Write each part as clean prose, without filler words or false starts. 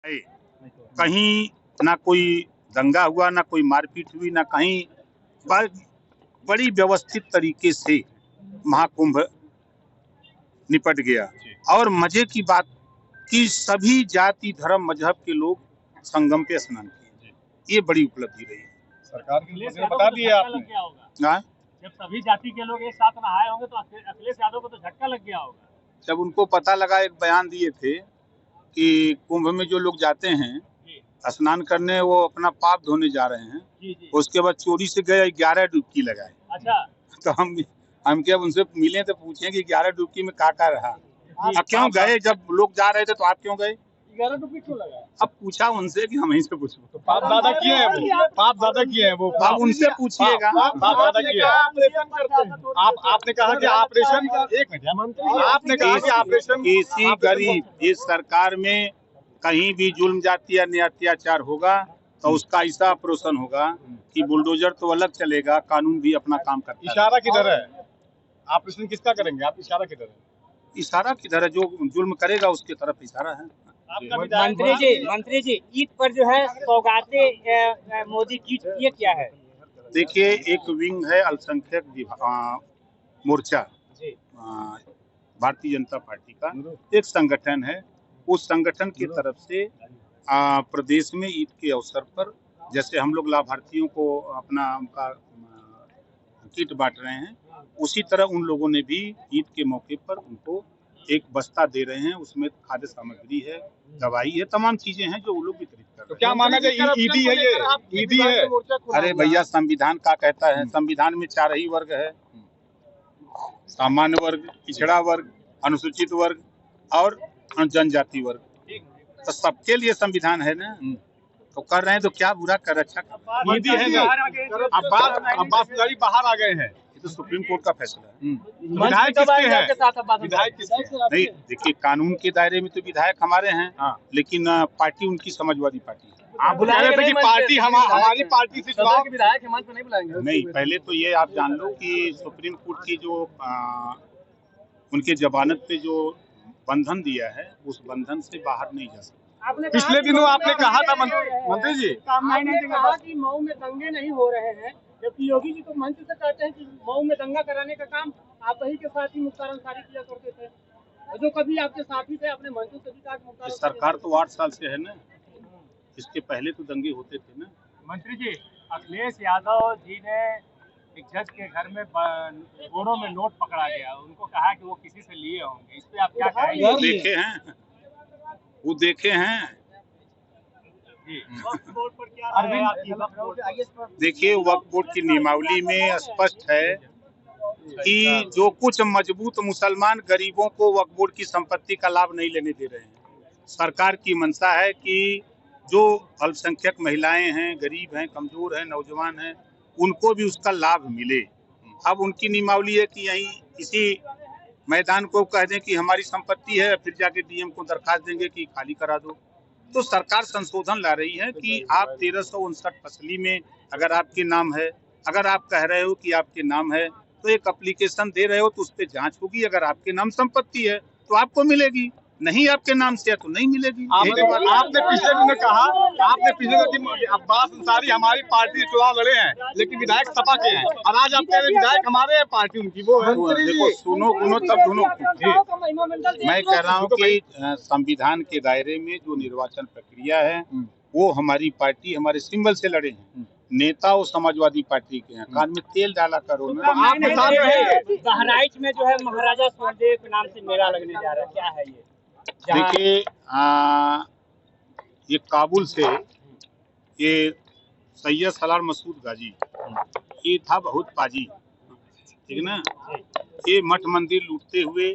है। कहीं ना कोई दंगा हुआ, ना कोई मारपीट हुई, ना कहीं बड़ी व्यवस्थित तरीके से महाकुंभ निपट गया। और मजे की बात कि सभी जाति धर्म मजहब के लोग संगम पे स्नान किए, ये बड़ी उपलब्धि रही। सरकार के बता दिया आपने, जब सभी जाति के लोग एक साथ नहाए होंगे तो अखिलेश यादव को तो झटका लग गया होगा। जब उनको पता लगा, एक बयान दिए थे कि कुंभ में जो लोग जाते हैं स्नान करने, वो अपना पाप धोने जा रहे हैं। उसके बाद चोरी से गए 11 डुबकी लगाए। अच्छा, तो हम क्या उनसे मिले तो पूछे कि 11 डुबकी में क्या रहा, क्यों गए? जब लोग जा रहे थे तो आप क्यों गए? 11 डुबकी क्यों लगाए? अब पूछा उनसे कि हम ही से पूछो, तो पाप ज्यादा किए हैं वो, पाप ज्यादा किए हैं वो, आप उनसे पूछिएगा। पाप ज्यादा किए हैं। आपने कहा कि ऑपरेशन, एक मिनट, आपने कहा कि ऑपरेशन, किसी गरीब इस सरकार में कहीं भी जुल्म जाति या अत्याचार होगा तो उसका ऐसा ऑपरेशन होगा कि बुलडोजर तो अलग चलेगा, कानून भी अपना काम करता है। इशारा किधर है? ऑपरेशन किसका करेंगे आप? इशारा किधर है? इशारा किधर है? जो जुल्म करेगा उसके तरफ इशारा है। मंत्री जी, ईद पर जो है सौगातें मोदी की, ये क्या है? देखिए, एक विंग है अल्पसंख्यक मोर्चा, भारतीय जनता पार्टी का एक संगठन है। उस संगठन की तरफ से प्रदेश में ईद के अवसर पर जैसे हम लोग लाभार्थियों को अपना उनका किट बांट रहे हैं, उसी तरह उन लोगों ने भी ईद के मौके पर उनको एक बस्ता दे रहे हैं। उसमें खाद्य सामग्री है, दवाई है, तमाम चीजें हैं जो वो लोग वितरित कर रहे हैं। तो क्या माना जाए ईदी है ये? ईदी है? अरे भैया, संविधान का कहता है, संविधान में 4 ही वर्ग है, सामान्य वर्ग, पिछड़ा वर्ग, अनुसूचित वर्ग और जनजाति वर्ग। तो सबके लिए संविधान है ना, तो कर रहे हैं तो क्या बुरा कर, अच्छा कर। ईदी है ना? अब्बास तिवारी बाहर आ गए हैं, ये तो सुप्रीम कोर्ट का फैसला है। विधायक किसके हैं? विधायक किसके हैं? नहीं, देखिए, कानून के दायरे में तो विधायक हमारे हैं, लेकिन पार्टी उनकी समाजवादी पार्टी है। आप बुला रहे थे कि पार्टी हमारी पार्टी से चुनाव, विधायक मंच पे नहीं बुलाएंगे? नहीं, पहले तो ये आप जान लो कि सुप्रीम कोर्ट की जो उनके जमानत पे जो बंधन दिया है, उस बंधन से बाहर नहीं जा सकते। पिछले दिनों आपने कहा था मंत्री जी, कहा कि मऊ में दंगे नहीं हो रहे हैं, जबकि योगी जी तो मंच से कहते हैं कि मऊ में दंगा कराने का काम आप ही के साथ ही मुख्तार अंसारी किया करते थे, जो कभी आपके साथी थे, अपने मंच से भी कहा मुख्तार। सरकार तो 8 साल से है ना, इसके पहले तो दंगे होते थे ना। मंत्री जी, अखिलेश यादव जी ने एक जज के घर में बोरों में नोट पकड़ा गया, उनको कहा कि वो किसी से लिए होंगे, इस पे आप क्या कहेंगे? देखे हैं, वो देखे हैं। देखिए, वक्फ बोर्ड की नियमावली में स्पष्ट है कि जो कुछ मजबूत मुसलमान गरीबों को वक्फ बोर्ड की संपत्ति का लाभ नहीं लेने दे रहे हैं। सरकार की मंशा है कि जो अल्पसंख्यक महिलाएं हैं, गरीब हैं, कमजोर हैं, नौजवान हैं, उनको भी उसका लाभ मिले। अब उनकी नियमावली है कि यहीं इसी मैदान को कह दें कि हमारी संपत्ति है, फिर जाके डीएम को दरखास्त देंगे कि खाली करा दो। तो सरकार संशोधन ला रही है कि आप 1359 फसली में अगर आपके नाम है, अगर आप कह रहे हो कि आपके नाम है, तो एक एप्लीकेशन दे रहे हो तो उस पर जांच होगी। अगर आपके नाम संपत्ति है तो आपको मिलेगी, नहीं आपके नाम से है तो नहीं मिलेगी। आपने पिछले दिनों कहा, अब्बास अंसारी हमारी पार्टी से चुनाव लड़े हैं, लेकिन विधायक सपा के हैं, और आज आप कह रहे हैं विधायक हमारे हैं, पार्टी उनकी वो है। देखो, सुनो तब दोनों। मैं कह रहा हूँ कि संविधान के दायरे में जो निर्वाचन प्रक्रिया है, वो हमारी पार्टी हमारे सिंबल से लड़े हैं। नेता वो समाजवादी पार्टी के हैं। कान में तेल डाला करो ना। बहराइच में जो है महाराजा सुहेलदेव के नाम से मेला लगने जा रहा है, क्या है ये? देखिए, ये काबुल से ये सैयद सलार मसूद गाजी, ये था बहुत पाजी, ठीक ना। ये मठ मंदिर लूटते हुए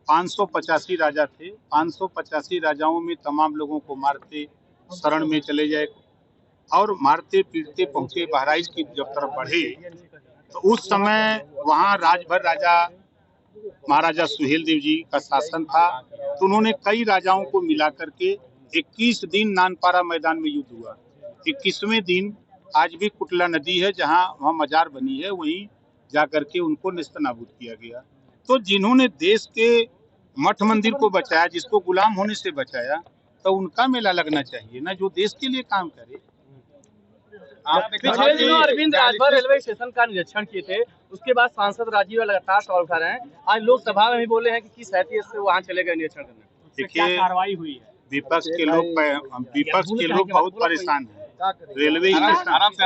585 राजा थे, 585 राजाओं में तमाम लोगों को मारते, शरण में चले जाए और मारते पीटते पहुंचे बहराइच की जब तरफ बढ़े, तो उस समय वहाँ राजभर राजा महाराजा सुहेलदेव जी का शासन था। तो उन्होंने कई राजाओं को मिला करके 21 दिन नानपारा मैदान में युद्ध हुआ। 21वें दिन आज भी कुटला नदी है जहाँ वहाँ मजार बनी है, वहीं जा करके उनको नेस्तनाबूद किया गया। तो जिन्होंने देश के मठ मंदिर को बचाया, जिसको गुलाम होने से बचाया, तो उनका मेला लगना चाहिए ना, जो देश के लिए काम करे। आपने कहा पिछले दिनों कि अरविंद राजभर रेलवे स्टेशन का निरीक्षण किए थे, उसके बाद सांसद राजीव लगातार सवाल उठा रहे हैं। आज लोकसभा में भी बोले हैं कि किस हैसियत से वहाँ चले गए निरीक्षण करने। देखिए, कार्रवाई हुई है? विपक्ष के लोग बहुत परेशान हैं। रेलवे आराम से